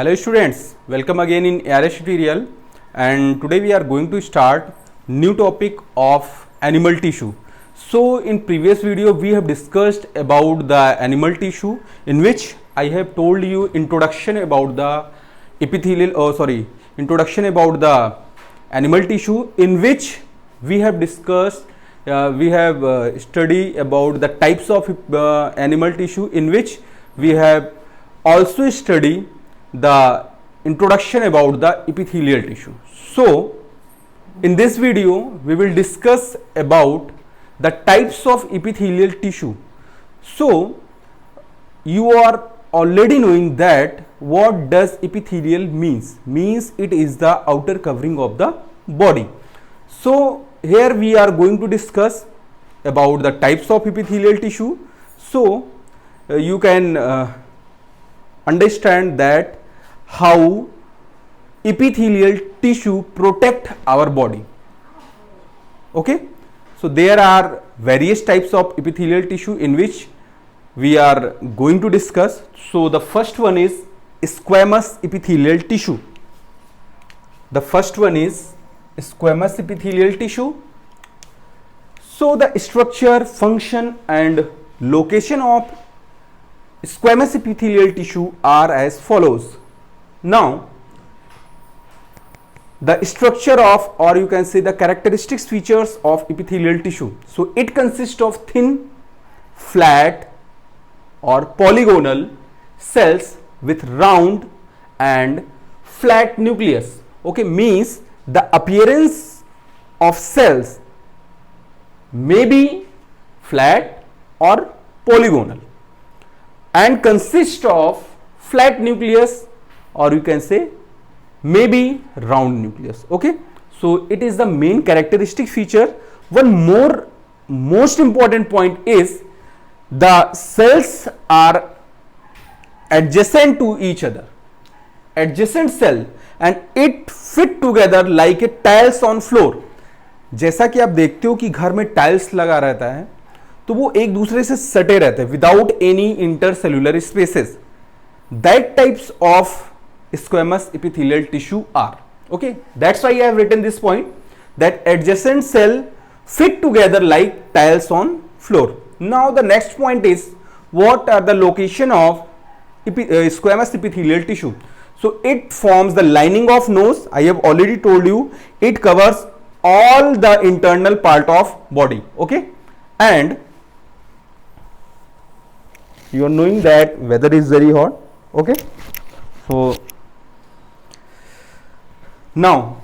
Hello students, welcome again in ARS tutorial, and today we are going to start new topic of animal tissue. So in previous video we have discussed about the animal tissue, in which I have told you introduction about the introduction about the animal tissue, in which we have discussed study about the types of animal tissue, in which we have also study the introduction about the epithelial tissue. So in this video we will discuss about the types of epithelial tissue. So you are already knowing that what does epithelial means it is the outer covering of the body. So here we are going to discuss about the types of epithelial tissue. So you can understand that how epithelial tissue protect our body. Okay, so there are various types of epithelial tissue in which we are going to discuss. So the first one is squamous epithelial tissue. The first one is squamous epithelial tissue. So the structure, function and location of squamous epithelial tissue are as follows. Now the structure of, or you can say the characteristics features of epithelial tissue. So it consists of thin, flat or polygonal cells with round and flat nucleus. Okay, means the appearance of cells may be flat or polygonal and consist of flat nucleus, or you can say maybe round nucleus. Okay, so it is the main characteristic feature. One more most important point is the cells are adjacent to each other, adjacent cell, and it fit together like a tiles on floor. जैसा कि आप देखते हो कि घर में tiles लगा रहता है तो वो एक दूसरे से सटे रहते हैं without any intercellular spaces. That types of squamous epithelial tissue are. Okay, that's why I have written this point, that adjacent cell fit together like tiles on floor. Now the next point is, what are the location of squamous epithelial tissue? So it forms the lining of nose. I have already told you it covers all the internal part of body. Okay, and you are knowing that weather is very hot. Okay, so now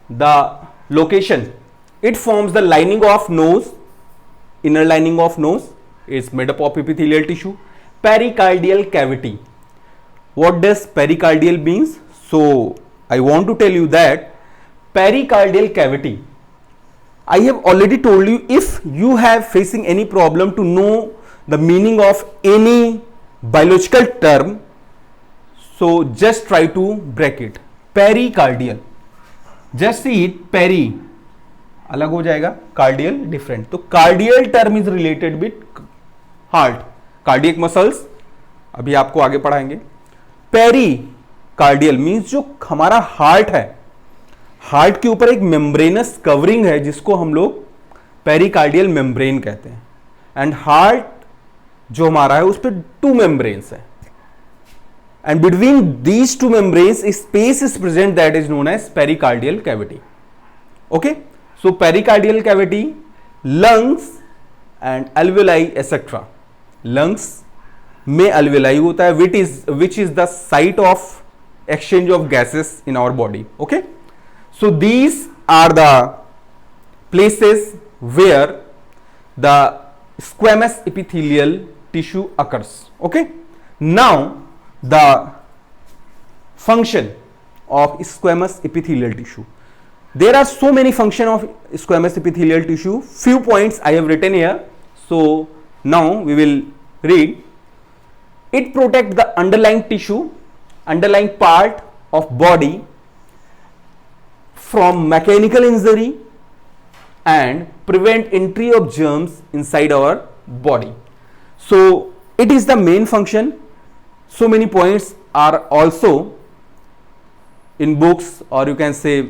the location, it forms the lining of nose. Inner lining of nose is made up of epithelial tissue. Pericardial cavity. What does pericardial means? So I want to tell you that pericardial cavity, I have already told you, if you have facing any problem to know the meaning of any biological term, so just try to break it. Pericardial, just see it, peri अलग हो जाएगा, cardial different. तो cardial term is related with heart, cardiac muscles, अभी आपको आगे पढ़ाएंगे. Peri कार्डियल means जो हमारा हार्ट है, हार्ट के ऊपर एक मेम्ब्रेनस कवरिंग है जिसको हम लोग पेरिकार्डियल मेम्ब्रेन कहते हैं. एंड हार्ट जो हमारा है उस पर 2 मेम्ब्रेन्स है, and between these 2 membranes a space is present that is known as pericardial cavity. Okay, so pericardial cavity, lungs and alveoli etc. lungs में alveoli होता है, which is the site of exchange of gases in our body. Okay, so these are the places where the squamous epithelial tissue occurs. Okay, now the function of squamous epithelial tissue. There are so many functions of squamous epithelial tissue. Few points I have written here. So now we will read. It protects the underlying tissue, underlying part of body from mechanical injury and prevent entry of germs inside our body. So it is the main function. So many points are also in books, or you can say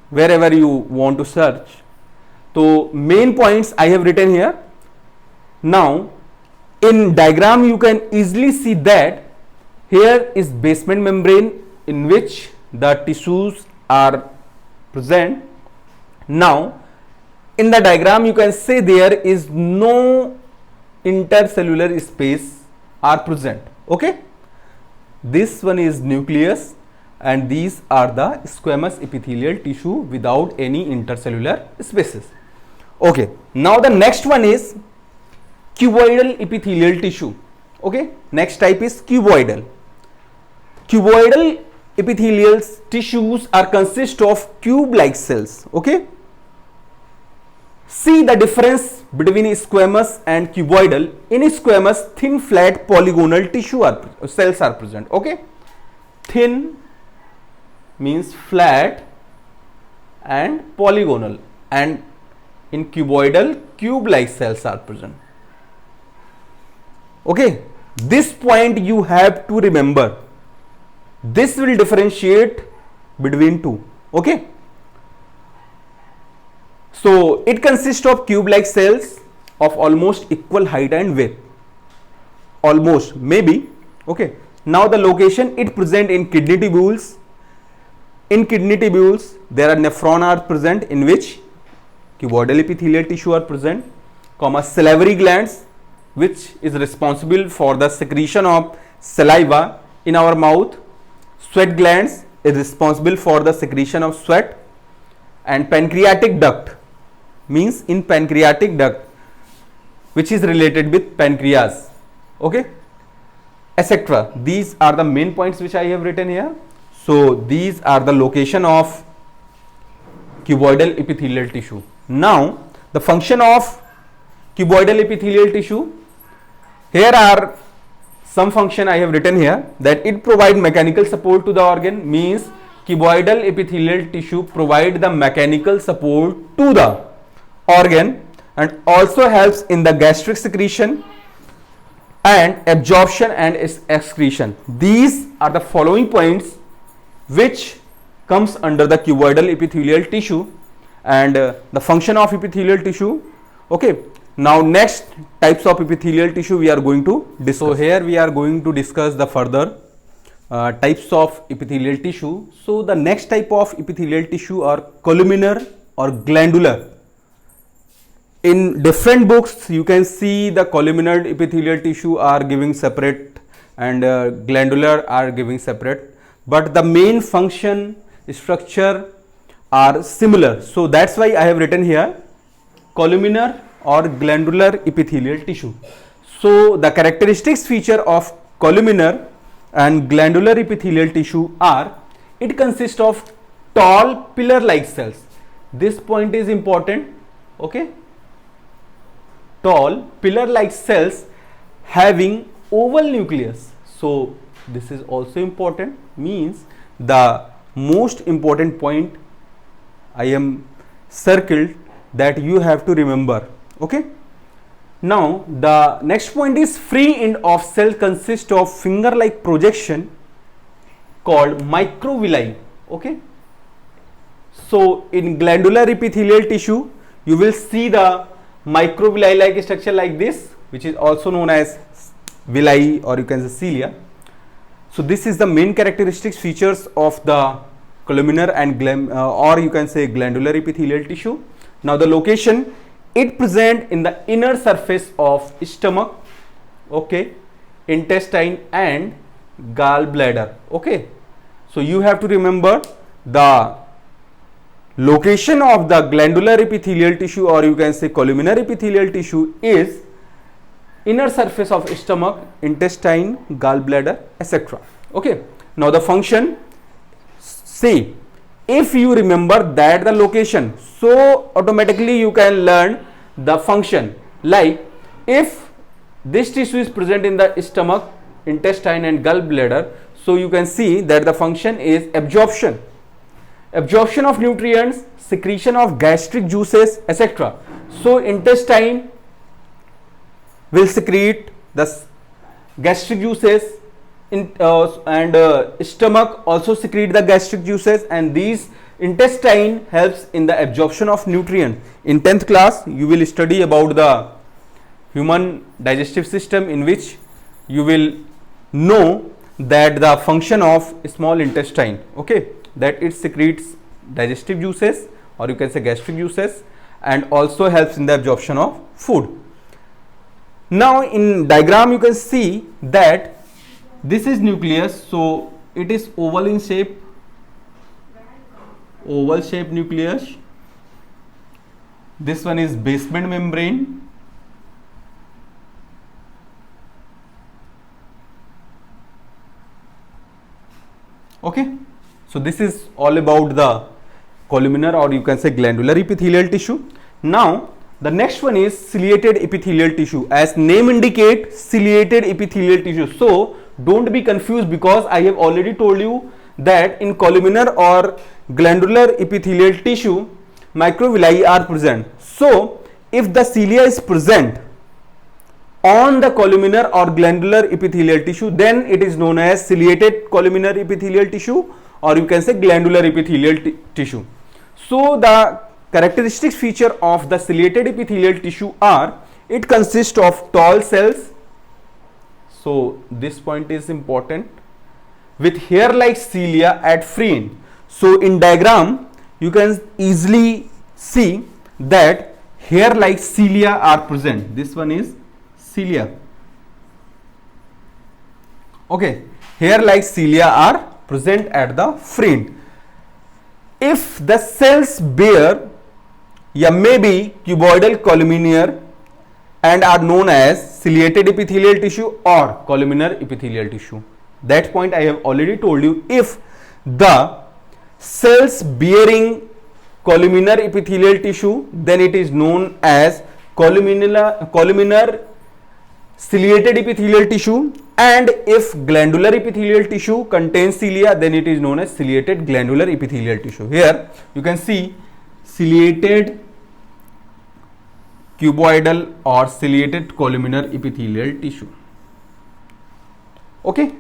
wherever you want to search. So main points I have written here. Now in diagram you can easily see that here is basement membrane in which the tissues are present. Now in the diagram you can say there is no intercellular space are present. Okay, this one is nucleus and these are the squamous epithelial tissue without any intercellular spaces. Okay, now the next one is cuboidal epithelial tissue. Okay, next type is cuboidal. Cuboidal epithelial tissues are consist of cube-like cells. Okay, see the difference between squamous and cuboidal. In squamous, thin, flat, polygonal tissue cells are present. Okay, thin means flat and polygonal, and in cuboidal, cube-like cells are present. Okay, this point you have to remember. This will differentiate between two. Okay, so it consists of cube-like cells of almost equal height and width. Almost, maybe. Okay, now the location, it present in kidney tubules. In kidney tubules, there are nephron are present in which cuboidal epithelial tissue are present, salivary glands, which is responsible for the secretion of saliva in our mouth. Sweat glands is responsible for the secretion of sweat, and pancreatic duct means in pancreatic duct, which is related with pancreas. Okay, etc. These are the main points which I have written here. So these are the location of cuboidal epithelial tissue. Now the function of cuboidal epithelial tissue, here are some function I have written here, that it provide mechanical support to the organ, means cuboidal epithelial tissue provide the mechanical support to the organ and also helps in the gastric secretion and absorption and excretion. These are the following points which comes under the cuboidal epithelial tissue and the function of epithelial tissue. Okay, now next types of epithelial tissue we are going to discuss. So here we are going to discuss the further types of epithelial tissue. So the next type of epithelial tissue are columnar or glandular. In different books you can see the columnar epithelial tissue are giving separate and glandular are giving separate, but the main function structure are similar. So that's why I have written here columnar or glandular epithelial tissue. So the characteristics feature of columnar and glandular epithelial tissue are, it consists of tall pillar-like cells. This point is important. Okay, tall pillar-like cells having oval nucleus. So this is also important, means the most important point I am circled that you have to remember. Okay, now the next point is free end of cell consists of finger-like projection called microvilli. Okay, so in glandular epithelial tissue you will see the microvilli like structure like this, which is also known as villi or you can say cilia. So this is the main characteristics features of the columnar and or you can say glandular epithelial tissue. Now the location, it present in the inner surface of stomach, okay, intestine and gallbladder. Okay, so you have to remember the location of the glandular epithelial tissue or you can say columnar epithelial tissue is inner surface of stomach, intestine, gallbladder, etc. Okay, now the function, see, if you remember that the location, so automatically you can learn the function. Like if this tissue is present in the stomach, intestine and gallbladder, so you can see that the function is absorption. Absorption of nutrients, secretion of gastric juices, etc. So will secrete the gastric juices stomach also secrete the gastric juices, and these intestine helps in the absorption of nutrient. In 10th class you will study about the human digestive system, in which you will know that the function of small intestine, okay, that it secretes digestive juices, or you can say gastric juices, and also helps in the absorption of food. Now in diagram you can see that this is nucleus, so it is oval in shape, oval shaped nucleus. This one is basement membrane, okay. So this is all about the columnar, or you can say glandular epithelial tissue. Now the next one is ciliated epithelial tissue. As name indicate, ciliated epithelial tissue. So don't be confused, because I have already told you that in columnar or glandular epithelial tissue microvilli are present. So if the cilia is present on the columnar or glandular epithelial tissue, then it is known as ciliated columnar epithelial tissue, or you can say glandular epithelial tissue. So the characteristic feature of the ciliated epithelial tissue are, it consists of tall cells. So this point is important, with hair like cilia at free end. So in diagram you can easily see that hair like cilia are present. This one is cilia, okay. Hair like cilia are present at the free end. If the cells bear maybe cuboidal columnar and are known as ciliated epithelial tissue or columnar epithelial tissue. That point I have already told you. If the cells bearing columnar epithelial tissue, then it is known as columnar ciliated epithelial tissue, and if glandular epithelial tissue contains cilia, then it is known as ciliated glandular epithelial tissue. Here you can see ciliated cuboidal or ciliated columnar epithelial tissue, okay.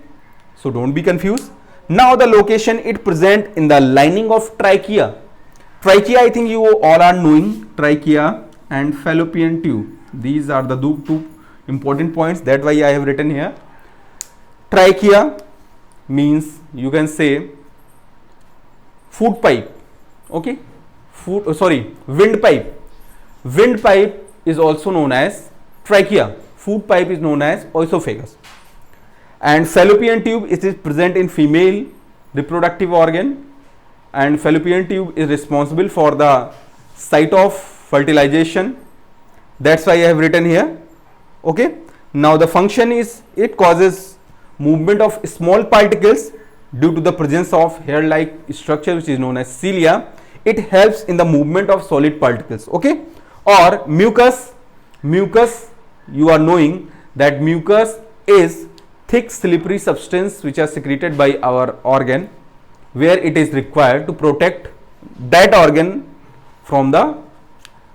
So don't be confused. Now the location, it present in the lining of trachea. Trachea, I think you all are knowing, trachea and fallopian tube. These are the two important points, that why I have written here. Trachea means, you can say, food pipe, okay, wind pipe. Wind pipe is also known as trachea. Food pipe is known as oesophagus. And fallopian tube, it is present in female reproductive organ, and fallopian tube is responsible for the site of fertilization. That's why I have written here, okay. Now the function is, it causes movement of small particles due to the presence of hair like structure, which is known as cilia. It helps in the movement of solid particles, okay. Or mucus, you are knowing that mucus is thick slippery substance which are secreted by our organ, where it is required to protect that organ from the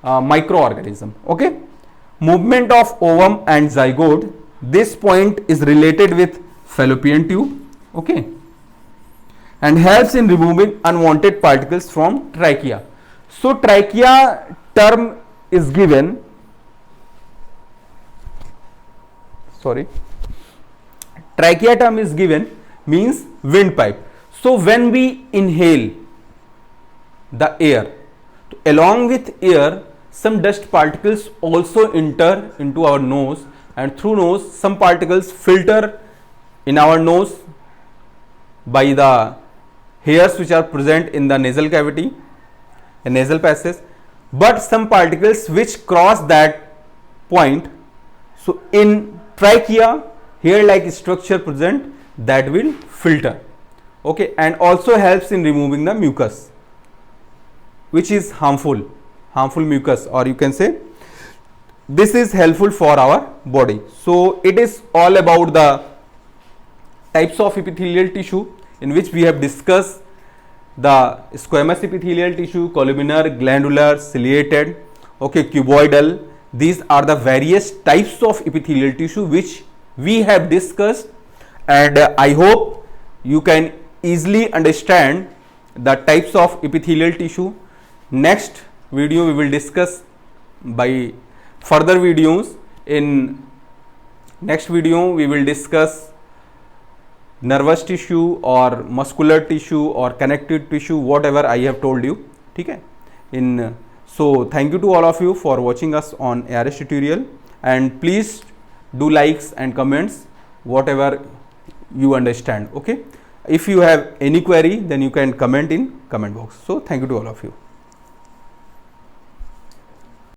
microorganism, okay. Movement of ovum and zygote, this point is related with fallopian tube, okay, and helps in removing unwanted particles from trachea. So trachea term is given, trachea term is given means windpipe. So when we inhale the air, along with air some dust particles also enter into our nose, and through nose some particles filter in our nose by the hairs which are present in the nasal cavity and nasal passage, but some particles which cross that point, so in trachea hair like structure present, that will filter, okay, and also helps in removing the mucus, which is harmful mucus, or you can say this is helpful for our body. So it is all about the types of epithelial tissue, in which we have discussed the squamous epithelial tissue, columnar, glandular, ciliated, okay, cuboidal. These are the various types of epithelial tissue which we have discussed, and I hope you can easily understand the types of epithelial tissue. Next video we will discuss by further videos. In next video we will discuss nervous tissue or muscular tissue or connective tissue, whatever I have told you. Okay, so thank you to all of you for watching us on ARS tutorial, and please do likes and comments whatever you understand. Okay, if you have any query, then you can comment in comment box. So thank you to all of you.